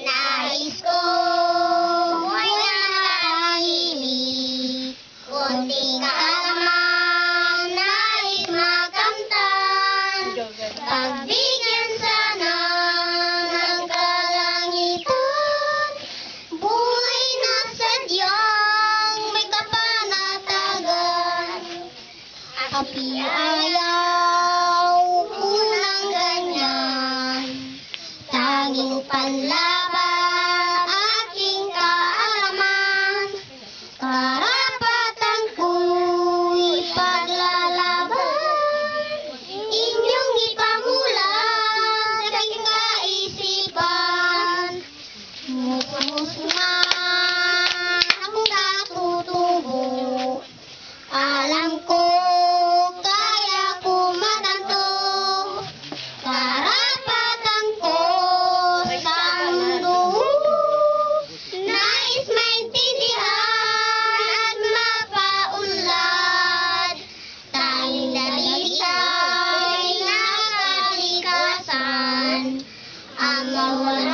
Nais ko ay nanahimik, kunting kaalaman, nais makamtan, pagbigyan sana ng kalangitan, buhay na sadyang may kapanatagan. Api ayaw unang ganyan, tanging panlaban aking kaalaman, karapatan ko'y paglalaban, inyong ipamulat sa aking kaisipan. Musma akong katutubo, alam ko kaya ko matanto, karapatan ko sa mundo, nais maintindihan at mapaunlad, tanging dalisay na kalikasan ang mawala